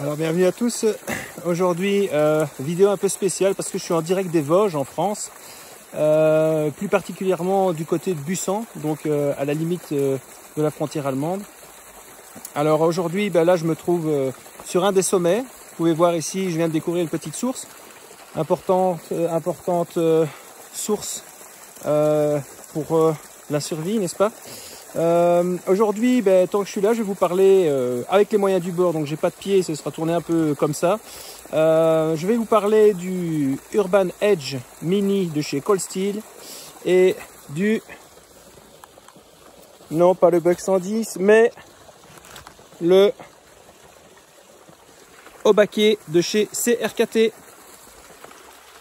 Alors bienvenue à tous. Aujourd'hui vidéo un peu spéciale parce que je suis en direct des Vosges en France, plus particulièrement du côté de Bussan, donc à la limite de la frontière allemande. Alors aujourd'hui là je me trouve sur un des sommets. Vous pouvez voir ici, je viens de découvrir une petite source, importante source pour la survie, n'est-ce pas? Aujourd'hui, tant que je suis là, je vais vous parler avec les moyens du bord, donc j'ai pas de pied, ce sera tourné un peu comme ça. Je vais vous parler du Urban Edge Mini de chez Cold Steel et du, non pas le Buck 110, mais le Obake de chez CRKT.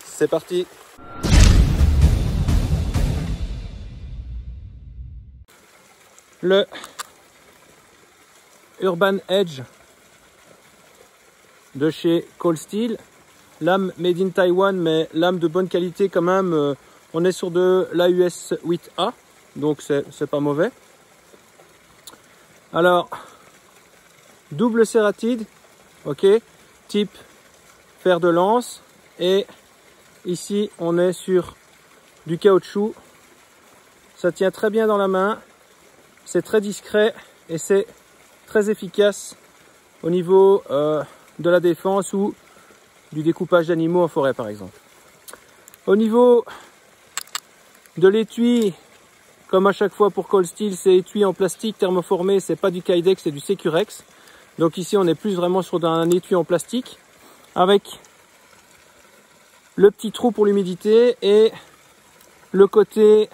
C'est parti. Le Urban Edge de chez Cold Steel, lame made in Taiwan, mais lame de bonne qualité quand même. On est sur de l'AUS 8A, donc c'est pas mauvais. Alors, double cératide, ok, type fer de lance, et ici on est sur du caoutchouc. Ça tient très bien dans la main. C'est très discret et c'est très efficace au niveau de la défense ou du découpage d'animaux en forêt par exemple. Au niveau de l'étui, comme à chaque fois pour Cold Steel, c'est étui en plastique thermoformé, c'est pas du Kydex, c'est du Securex. Donc ici on est plus vraiment sur un étui en plastique avec le petit trou pour l'humidité et le côté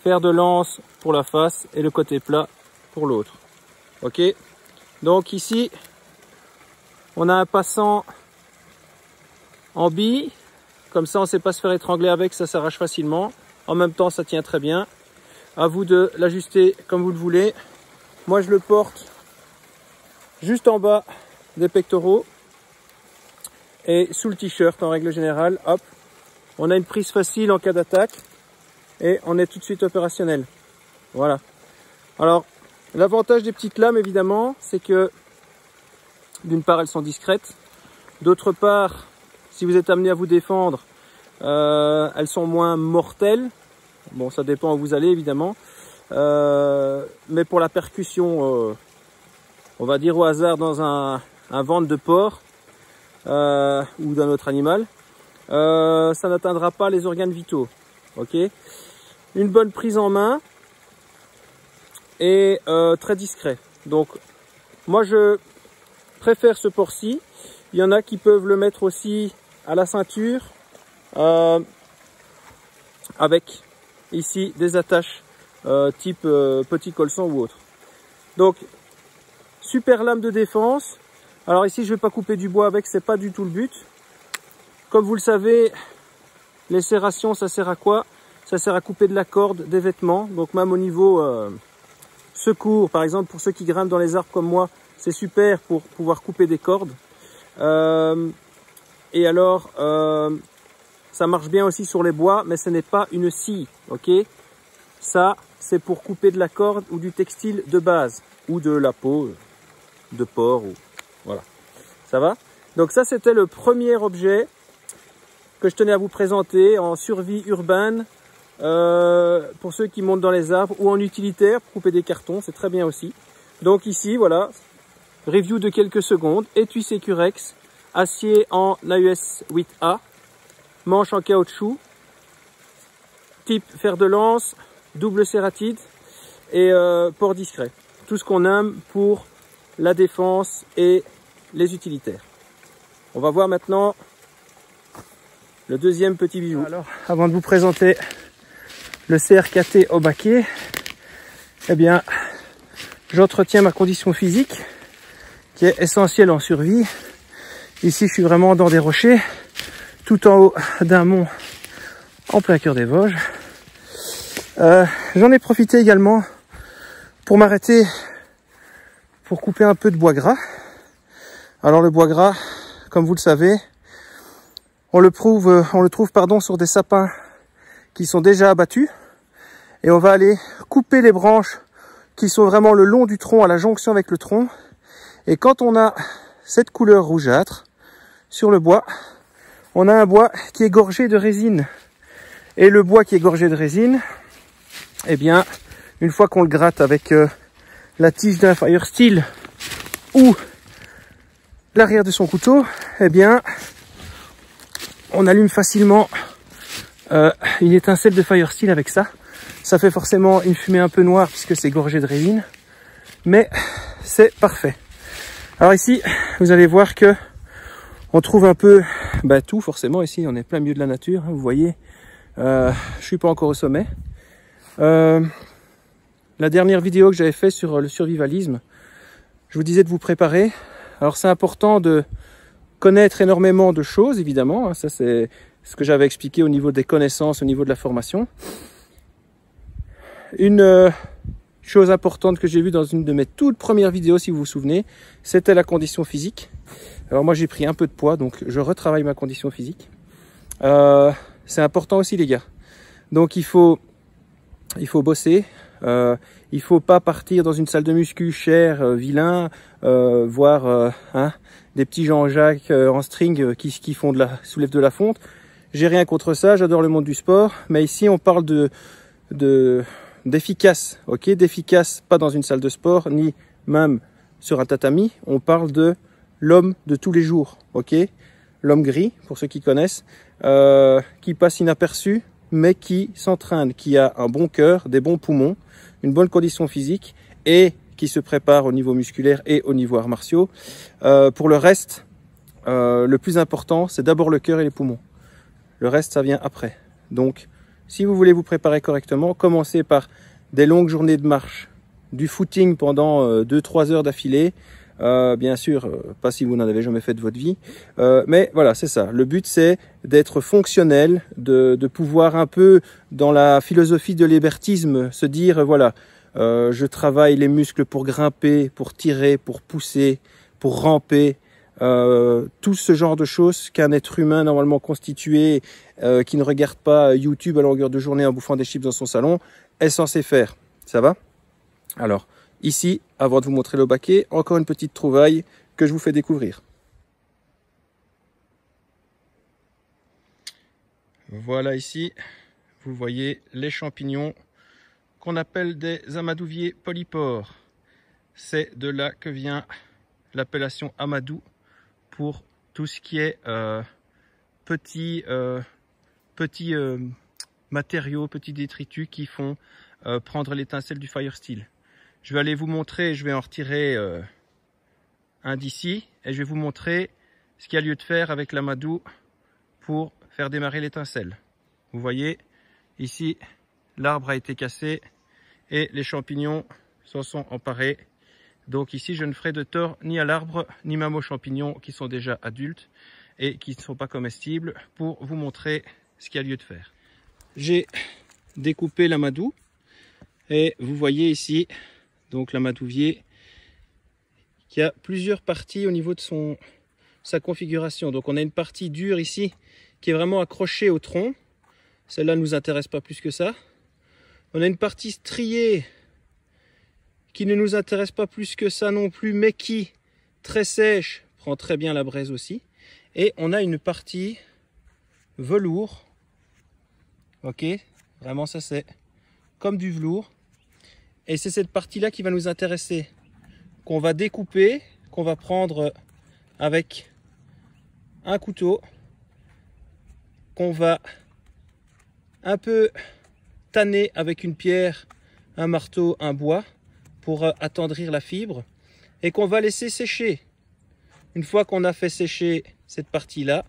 fer de lance pour la face et le côté plat pour l'autre. Ok, donc ici on a un passant en bille, comme ça on ne sait pas se faire étrangler avec, ça s'arrache facilement. En même temps ça tient très bien, à vous de l'ajuster comme vous le voulez. Moi je le porte juste en bas des pectoraux et sous le t-shirt en règle générale. Hop, on a une prise facile en cas d'attaque et on est tout de suite opérationnel. Voilà. Alors, l'avantage des petites lames, évidemment, c'est que d'une part, elles sont discrètes. D'autre part, si vous êtes amené à vous défendre, elles sont moins mortelles. Bon, ça dépend où vous allez, évidemment. Mais pour la percussion, on va dire au hasard dans un ventre de porc ou d'un autre animal, ça n'atteindra pas les organes vitaux. Ok, une bonne prise en main et très discret. Donc moi je préfère ce port-ci. Il y en a qui peuvent le mettre aussi à la ceinture avec ici des attaches type petit colson ou autre. Donc super lame de défense. Alors ici je vais pas couper du bois avec, c'est pas du tout le but. Comme vous le savez, les serrations ça sert à quoi? Ça sert à couper de la corde, des vêtements. Donc même au niveau secours, par exemple, pour ceux qui grimpent dans les arbres comme moi, c'est super pour pouvoir couper des cordes. Et alors, ça marche bien aussi sur les bois, mais ce n'est pas une scie, ok? Ça, c'est pour couper de la corde ou du textile de base, ou de la peau de porc, ou voilà. Ça va? Donc ça, c'était le premier objet que je tenais à vous présenter en survie urbaine. Pour ceux qui montent dans les arbres ou en utilitaire pour couper des cartons, c'est très bien aussi. Donc ici voilà, review de quelques secondes, étui Securex, acier en AUS 8A, manche en caoutchouc, type fer de lance, double cératide et port discret. Tout ce qu'on aime pour la défense et les utilitaires. On va voir maintenant le deuxième petit bijou. Alors, avant de vous présenter le CRKT Obake, eh bien, j'entretiens ma condition physique qui est essentielle en survie. Ici, je suis vraiment dans des rochers, tout en haut d'un mont en plein cœur des Vosges. J'en ai profité également pour m'arrêter pour couper un peu de bois gras. Alors le bois gras, comme vous le savez, on le trouve sur des sapins qui sont déjà abattus, et on va aller couper les branches qui sont vraiment le long du tronc, à la jonction avec le tronc. Et quand on a cette couleur rougeâtre sur le bois. On a un bois qui est gorgé de résine. Et le bois qui est gorgé de résine, eh bien, une fois qu'on le gratte avec la tige d'un fire steel ou l'arrière de son couteau, eh bien, on allume facilement une étincelle de fire steel avec ça. Ça fait forcément une fumée un peu noire puisque c'est gorgé de résine, mais c'est parfait. Alors ici, vous allez voir que on trouve un peu tout forcément. Ici, on est plein milieu de la nature, hein, vous voyez. Je suis pas encore au sommet. La dernière vidéo que j'avais fait sur le survivalisme, je vous disais de vous préparer. Alors c'est important de connaître énormément de choses, évidemment. Hein, ça c'est ce que j'avais expliqué au niveau des connaissances, au niveau de la formation. Une chose importante que j'ai vue dans une de mes toutes premières vidéos, si vous vous souvenez, c'était la condition physique. Alors moi j'ai pris un peu de poids, donc je retravaille ma condition physique. C'est important aussi les gars. Donc il faut bosser. Il faut pas partir dans une salle de muscu chère, vilain, voir des petits Jean-Jacques en string qui font soulèvent de la fonte. J'ai rien contre ça, j'adore le monde du sport, mais ici on parle d'efficace, ok, d'efficace, pas dans une salle de sport, ni même sur un tatami. On parle de l'homme de tous les jours, ok, l'homme gris, pour ceux qui connaissent, qui passe inaperçu, mais qui s'entraîne, qui a un bon cœur, des bons poumons, une bonne condition physique et qui se prépare au niveau musculaire et au niveau arts martiaux. Pour le reste, le plus important, c'est d'abord le cœur et les poumons. Le reste, ça vient après. Donc, si vous voulez vous préparer correctement, commencez par des longues journées de marche, du footing pendant 2-3 heures d'affilée. Bien sûr, pas si vous n'en avez jamais fait de votre vie, mais voilà, c'est ça. Le but, c'est d'être fonctionnel, de pouvoir un peu, dans la philosophie de l'hébertisme, se dire, voilà, je travaille les muscles pour grimper, pour tirer, pour pousser, pour ramper, tout ce genre de choses qu'un être humain normalement constitué, qui ne regarde pas YouTube à longueur de journée en bouffant des chips dans son salon, est censé faire. Ça va? Alors, ici, avant de vous montrer le baquet, encore une petite trouvaille que je vous fais découvrir. Voilà ici, vous voyez les champignons qu'on appelle des amadouviers polypores. C'est de là que vient l'appellation amadou pour tout ce qui est petits matériaux, petits détritus qui font prendre l'étincelle du fire steel. Je vais aller vous montrer, je vais en retirer un d'ici et je vais vous montrer ce qu'il y a lieu de faire avec l'amadou pour faire démarrer l'étincelle. Vous voyez, ici, l'arbre a été cassé et les champignons s'en sont emparés. Donc ici, je ne ferai de tort ni à l'arbre, ni même aux champignons qui sont déjà adultes et qui ne sont pas comestibles pour vous montrer ce qu'il y a lieu de faire. J'ai découpé l'amadou et vous voyez ici, donc l'amadouvier qui a plusieurs parties au niveau de sa configuration. Donc on a une partie dure ici qui est vraiment accrochée au tronc. Celle-là ne nous intéresse pas plus que ça. On a une partie striée qui ne nous intéresse pas plus que ça non plus, mais qui, très sèche, prend très bien la braise aussi. Et on a une partie velours. Ok, vraiment ça c'est comme du velours. Et c'est cette partie-là qui va nous intéresser, qu'on va découper, qu'on va prendre avec un couteau, qu'on va un peu tanner avec une pierre, un marteau, un bois, pour attendrir la fibre, et qu'on va laisser sécher. Une fois qu'on a fait sécher cette partie-là,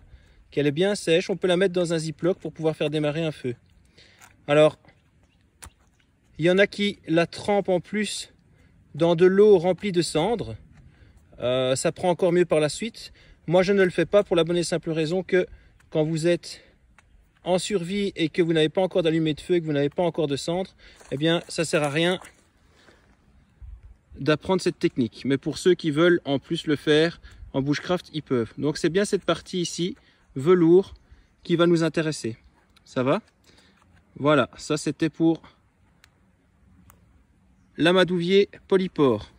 qu'elle est bien sèche, on peut la mettre dans un ziploc pour pouvoir faire démarrer un feu. Alors, il y en a qui la trempent en plus dans de l'eau remplie de cendres. Ça prend encore mieux par la suite. Moi, je ne le fais pas pour la bonne et simple raison que quand vous êtes en survie et que vous n'avez pas encore d'allumé de feu et que vous n'avez pas encore de cendres, eh bien, ça ne sert à rien d'apprendre cette technique. Mais pour ceux qui veulent en plus le faire en bushcraft, ils peuvent. Donc, c'est bien cette partie ici, velours, qui va nous intéresser. Ça va? Voilà, ça c'était pour l'amadouvier polypore.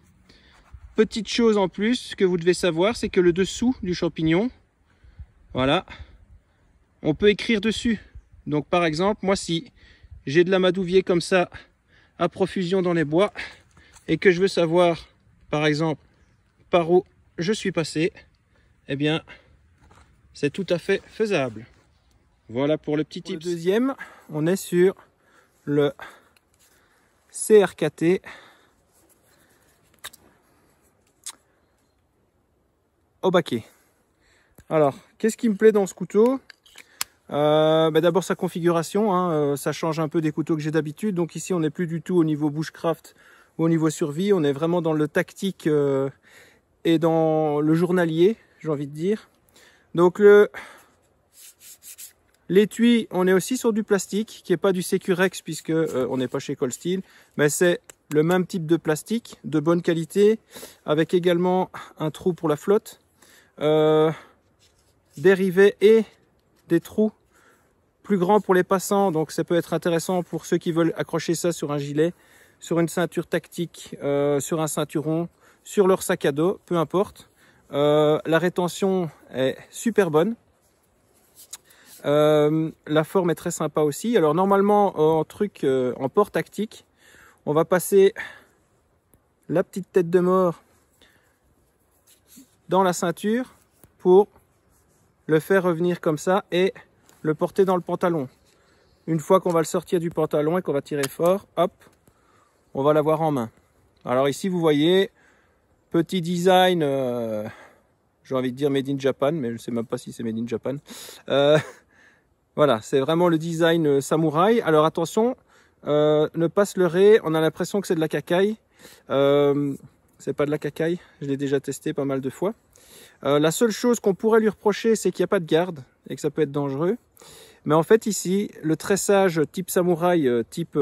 petite chose en plus que vous devez savoir, c'est que le dessous du champignon, voilà, on peut écrire dessus. Donc par exemple, moi si j'ai de l'amadouvier comme ça à profusion dans les bois et que je veux savoir par exemple par où je suis passé, eh bien c'est tout à fait faisable. Voilà pour le petit tip. Le deuxième, on est sur le CRKT au baquet. Alors, qu'est-ce qui me plaît dans ce couteau? D'abord sa configuration, hein, ça change un peu des couteaux que j'ai d'habitude. Donc ici, on n'est plus du tout au niveau bushcraft ou au niveau survie. On est vraiment dans le tactique et dans le journalier, j'ai envie de dire. Donc l'étui, on est aussi sur du plastique, qui n'est pas du Securex puisque on n'est pas chez Cold Steel, mais c'est le même type de plastique, de bonne qualité, avec également un trou pour la flotte, des rivets et des trous plus grands pour les passants. Donc ça peut être intéressant pour ceux qui veulent accrocher ça sur un gilet, sur une ceinture tactique, sur un ceinturon, sur leur sac à dos, peu importe. La rétention est super bonne. La forme est très sympa aussi. Alors normalement en port tactique, on va passer la petite tête de mort dans la ceinture pour le faire revenir comme ça et le porter dans le pantalon. Une fois qu'on va le sortir du pantalon et qu'on va tirer fort, hop, on va l'avoir en main. Alors ici vous voyez, petit design, j'ai envie de dire made in Japan, mais je ne sais même pas si c'est made in Japan. Voilà, c'est vraiment le design samouraï. Alors attention, ne pas se leurrer, on a l'impression que c'est de la cacaille. C'est pas de la cacaille, je l'ai déjà testé pas mal de fois. La seule chose qu'on pourrait lui reprocher, c'est qu'il n'y a pas de garde et que ça peut être dangereux. Mais en fait ici, le tressage type samouraï, type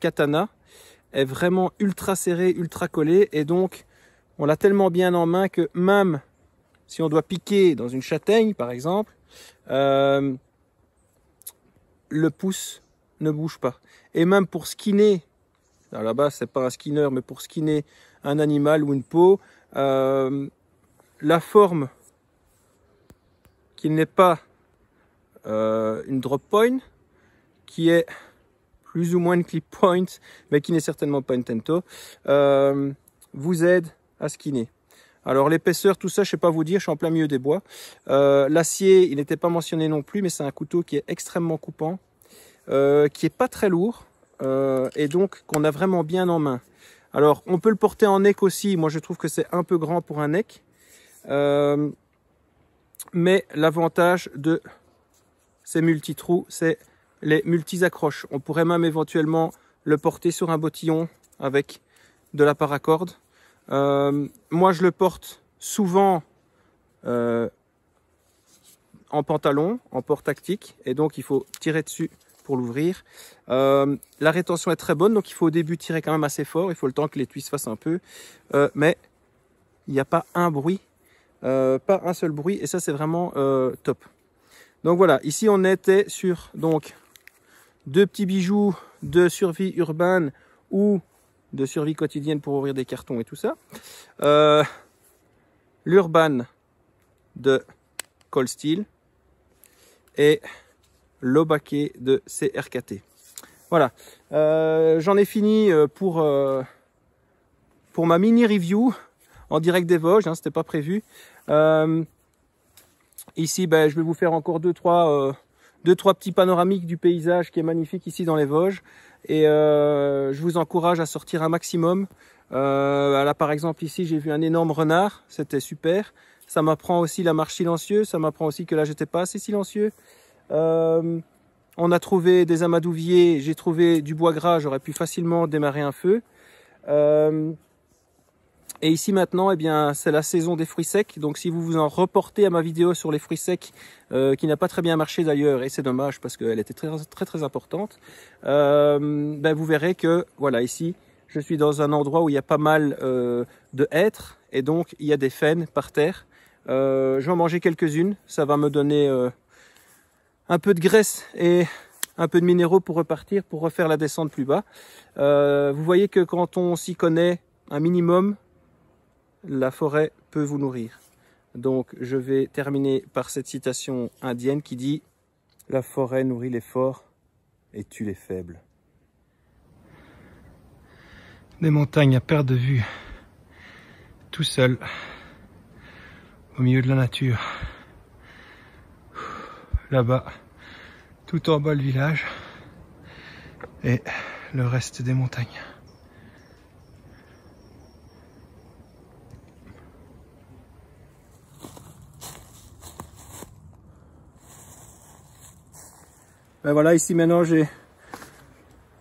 katana, est vraiment ultra serré, ultra collé. Et donc, on l'a tellement bien en main que même si on doit piquer dans une châtaigne, par exemple, le pouce ne bouge pas. Et même pour skinner, alors là-bas c'est pas un skinner, mais pour skinner un animal ou une peau, la forme qui n'est pas une drop point, qui est plus ou moins une clip point, mais qui n'est certainement pas une tento, vous aide à skinner. Alors l'épaisseur, tout ça, je ne sais pas vous dire, je suis en plein milieu des bois. L'acier, il n'était pas mentionné non plus, mais c'est un couteau qui est extrêmement coupant, qui est pas très lourd, et donc qu'on a vraiment bien en main. Alors on peut le porter en neck aussi, moi je trouve que c'est un peu grand pour un neck, mais l'avantage de ces multi-trous, c'est les multi-accroches. On pourrait même éventuellement le porter sur un bottillon avec de la paracorde. Moi je le porte souvent en pantalon, en port tactique, et donc il faut tirer dessus pour l'ouvrir. La rétention est très bonne, donc il faut au début tirer quand même assez fort, il faut le temps que l'étui se fasse un peu, mais il n'y a pas un bruit, pas un seul bruit, et ça c'est vraiment top. Donc voilà, ici on était sur donc deux petits bijoux de survie urbaine ou de survie quotidienne pour ouvrir des cartons et tout ça. L'Urban de Cold Steel et l'Obake de CRKT. Voilà, j'en ai fini pour ma mini review en direct des Vosges, hein, c'était pas prévu. Ici, ben, je vais vous faire encore deux, trois petits panoramiques du paysage qui est magnifique ici dans les Vosges. Et je vous encourage à sortir un maximum. Là, par exemple, ici, j'ai vu un énorme renard. C'était super. Ça m'apprend aussi la marche silencieuse. Ça m'apprend aussi que là, j'étais pas assez silencieux. On a trouvé des amadouviers. J'ai trouvé du bois gras. J'aurais pu facilement démarrer un feu. Et ici maintenant, eh bien, c'est la saison des fruits secs. Donc si vous vous en reportez à ma vidéo sur les fruits secs, qui n'a pas très bien marché d'ailleurs, et c'est dommage parce qu'elle était très importante, ben, vous verrez que voilà, ici, je suis dans un endroit où il y a pas mal de hêtres, et donc il y a des faines par terre. Je vais en manger quelques-unes, ça va me donner un peu de graisse et un peu de minéraux pour repartir, pour refaire la descente plus bas. Vous voyez que quand on s'y connaît un minimum, la forêt peut vous nourrir. Donc je vais terminer par cette citation indienne qui dit « La forêt nourrit les forts et tue les faibles ». Des montagnes à perte de vue, tout seul, au milieu de la nature. Là-bas, tout en bas le village et le reste des montagnes. Ben voilà, ici maintenant j'ai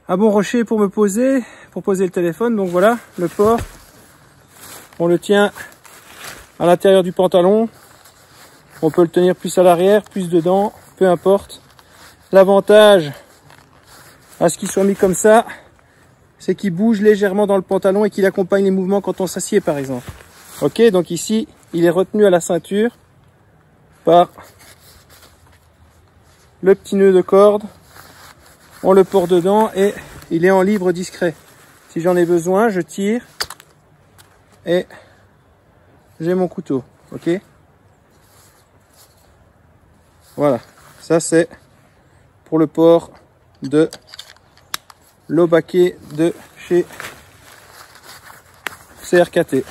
un bon rocher pour me poser, pour poser le téléphone. Donc voilà, le port, on le tient à l'intérieur du pantalon. On peut le tenir plus à l'arrière, plus dedans, peu importe. L'avantage à ce qu'il soit mis comme ça, c'est qu'il bouge légèrement dans le pantalon et qu'il accompagne les mouvements quand on s'assied par exemple. Ok, donc ici, il est retenu à la ceinture par le petit nœud de corde. On le porte dedans et il est en libre discret. Si j'en ai besoin, je tire et j'ai mon couteau. Ok. Voilà. Ça c'est pour le port de l'Obake de chez CRKT.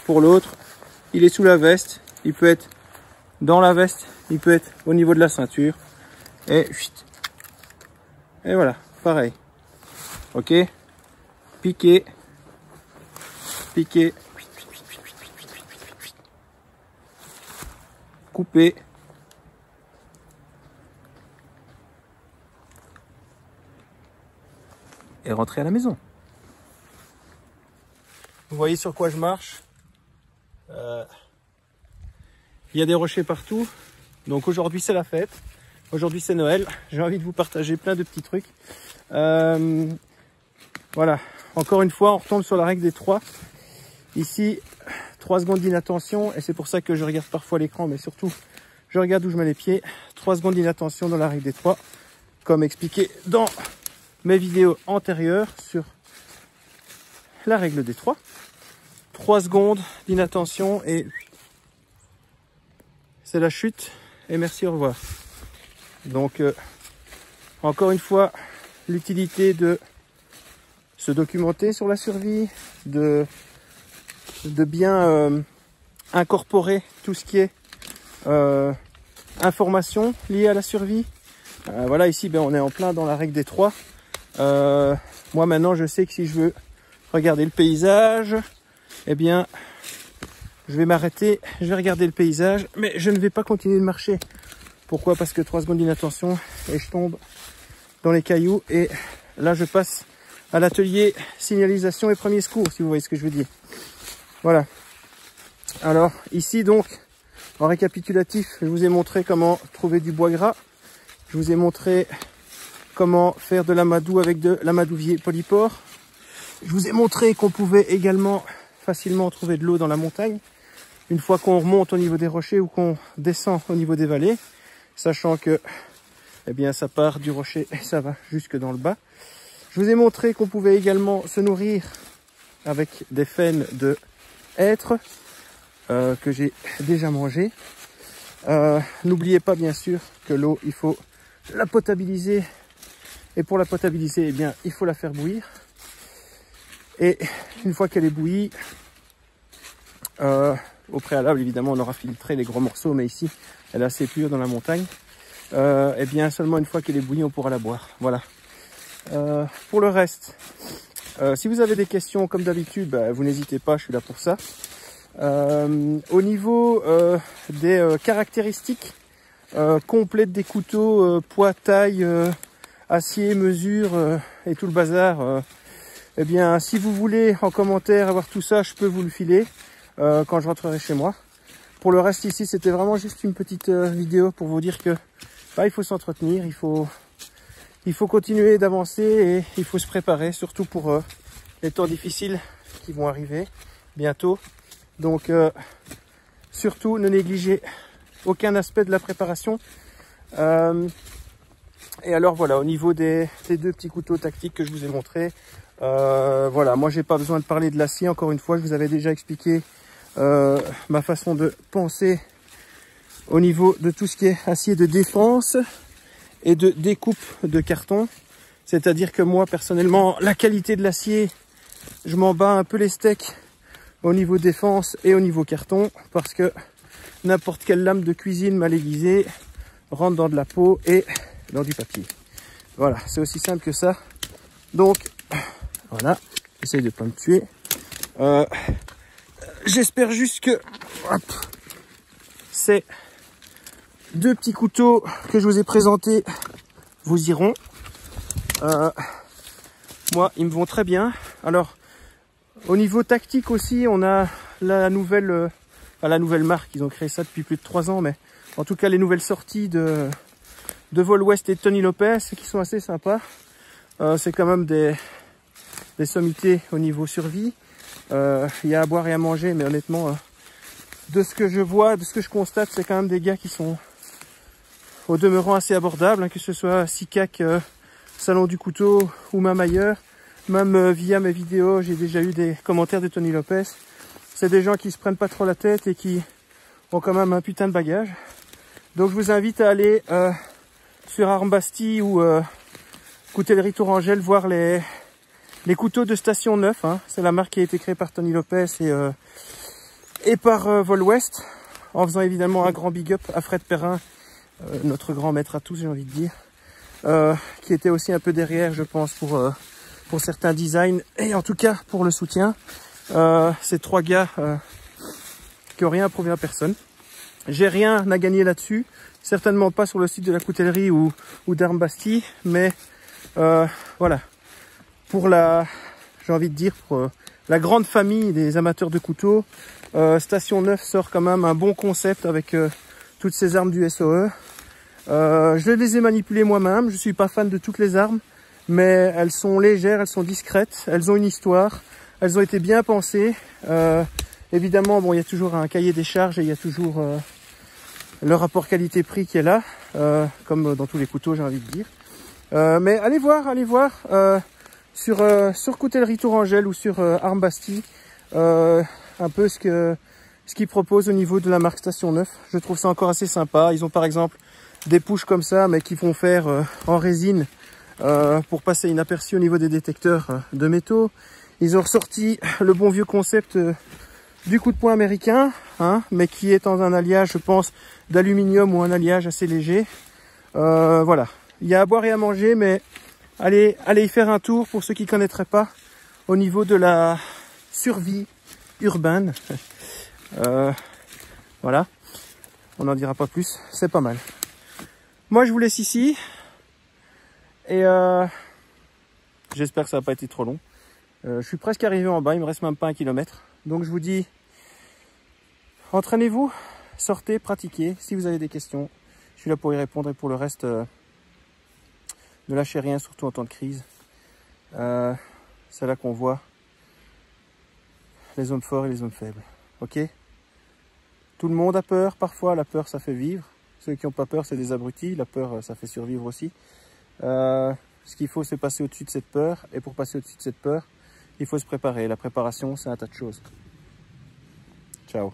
Pour l'autre, il est sous la veste. Il peut être dans la veste. Il peut être au niveau de la ceinture. Et voilà, pareil. Ok, piquer, piquer, couper. Et rentrer à la maison. Vous voyez sur quoi je marche. Il y a des rochers partout. Donc aujourd'hui c'est la fête. Aujourd'hui c'est Noël. J'ai envie de vous partager plein de petits trucs. Voilà. Encore une fois, on retombe sur la règle des 3. Ici, 3 secondes d'inattention. Et c'est pour ça que je regarde parfois l'écran. Mais surtout, je regarde où je mets les pieds. 3 secondes d'inattention dans la règle des 3. Comme expliqué dans mes vidéos antérieures sur la règle des 3. 3 secondes d'inattention et c'est la chute. Et merci, au revoir. Donc, encore une fois, l'utilité de se documenter sur la survie, de bien incorporer tout ce qui est information liée à la survie. Voilà, ici, ben, on est en plein dans la règle des 3. Moi, maintenant, je sais que si je veux regarder le paysage, eh bien, je vais m'arrêter, je vais regarder le paysage, mais je ne vais pas continuer de marcher. Pourquoi? Parce que 3 secondes d'inattention et je tombe dans les cailloux. Et là, je passe à l'atelier signalisation et premiers secours, si vous voyez ce que je veux dire. Voilà. Alors, ici, donc, en récapitulatif, je vous ai montré comment trouver du bois gras. Je vous ai montré comment faire de l'amadou avec de l'amadouvier polypore. Je vous ai montré qu'on pouvait également facilement trouver de l'eau dans la montagne, une fois qu'on remonte au niveau des rochers ou qu'on descend au niveau des vallées, sachant que eh bien, ça part du rocher et ça va jusque dans le bas. Je vous ai montré qu'on pouvait également se nourrir avec des faines de hêtre que j'ai déjà mangé. N'oubliez pas bien sûr que l'eau, il faut la potabiliser. Et pour la potabiliser, eh bien, il faut la faire bouillir. Et une fois qu'elle est bouillie, au préalable, évidemment, on aura filtré les gros morceaux, mais ici, elle est assez pure dans la montagne. Eh bien, seulement une fois qu'elle est bouillie, on pourra la boire. Voilà. Pour le reste, si vous avez des questions, comme d'habitude, bah, vous n'hésitez pas, je suis là pour ça. Au niveau des caractéristiques complètes des couteaux, poids, taille, acier, mesure et tout le bazar, eh bien, si vous voulez en commentaire avoir tout ça, je peux vous le filer quand je rentrerai chez moi. Pour le reste ici, c'était vraiment juste une petite vidéo pour vous dire que bah, il faut s'entretenir, il faut continuer d'avancer et il faut se préparer, surtout pour les temps difficiles qui vont arriver bientôt. Donc, surtout, ne négligez aucun aspect de la préparation. Et alors voilà, au niveau des 2 petits couteaux tactiques que je vous ai montrés, voilà, moi j'ai pas besoin de parler de l'acier, encore une fois, je vous avais déjà expliqué ma façon de penser au niveau de tout ce qui est acier de défense et de découpe de carton. C'est-à-dire que moi, personnellement, la qualité de l'acier, je m'en bats un peu les steaks au niveau défense et au niveau carton, parce que n'importe quelle lame de cuisine mal aiguisée rentre dans de la peau et dans du papier. Voilà, c'est aussi simple que ça. Donc, voilà, j'essaye de pas me tuer. J'espère juste que ces deux petits couteaux que je vous ai présentés vous iront. Moi, ils me vont très bien. Alors, au niveau tactique aussi, on a la nouvelle marque. Ils ont créé ça depuis plus de 3 ans, mais en tout cas, les nouvelles sorties de Vol West et Tony Lopez qui sont assez sympas. C'est quand même des sommités au niveau survie. Il y a à boire et à manger, mais honnêtement, de ce que je vois, de ce que je constate, c'est quand même des gars qui sont au demeurant assez abordables, hein, que ce soit SICAC, Salon du Couteau ou même ailleurs. Même via mes vidéos, j'ai déjà eu des commentaires de Tony Lopez. C'est des gens qui se prennent pas trop la tête et qui ont quand même un putain de bagage. Donc je vous invite à aller sur Armbasti ou Coutellerie Tourangelle voir les couteaux de Station 9. Hein. C'est la marque qui a été créée par Tony Lopez et par Vol West, en faisant évidemment un grand big up à Fred Perrin, notre grand maître à tous, j'ai envie de dire, qui était aussi un peu derrière, je pense, pour certains designs et en tout cas pour le soutien. Ces 3 gars qui n'ont rien prouvé à personne. J'ai rien à gagner là-dessus, certainement pas sur le site de la coutellerie ou d'Armbasti, mais voilà, pour j'ai envie de dire, pour la grande famille des amateurs de couteaux, Station 9 sort quand même un bon concept avec toutes ces armes du SOE. Je les ai manipulées moi-même, je suis pas fan de toutes les armes, mais elles sont légères, elles sont discrètes, elles ont une histoire, elles ont été bien pensées. Évidemment, bon, il y a toujours un cahier des charges et il y a toujours le rapport qualité-prix qui est là, comme dans tous les couteaux, j'ai envie de dire. Mais allez voir sur Coutellerie Tourangelle ou sur Armbasti un peu ce qu'ils proposent au niveau de la marque Station 9. Je trouve ça encore assez sympa. Ils ont par exemple des pushs comme ça, mais qui vont faire en résine pour passer inaperçu au niveau des détecteurs de métaux. Ils ont ressorti le bon vieux concept du coup de poing américain, hein, mais qui est dans un alliage, je pense, d'aluminium ou un alliage assez léger. Voilà, il y a à boire et à manger, mais allez y faire un tour pour ceux qui ne connaîtraient pas au niveau de la survie urbaine. Voilà, on n'en dira pas plus, c'est pas mal. Moi, je vous laisse ici et j'espère que ça n'a pas été trop long. Je suis presque arrivé en bas, il me reste même pas 1 kilomètre. Donc je vous dis, entraînez-vous, sortez, pratiquez. Si vous avez des questions, je suis là pour y répondre et pour le reste, ne lâchez rien, surtout en temps de crise. C'est là qu'on voit les hommes forts et les hommes faibles. Ok? Tout le monde a peur parfois, la peur ça fait vivre. Ceux qui n'ont pas peur, c'est des abrutis. La peur, ça fait survivre aussi. Ce qu'il faut, c'est passer au-dessus de cette peur. Et pour passer au-dessus de cette peur, il faut se préparer. La préparation, c'est un tas de choses. Ciao.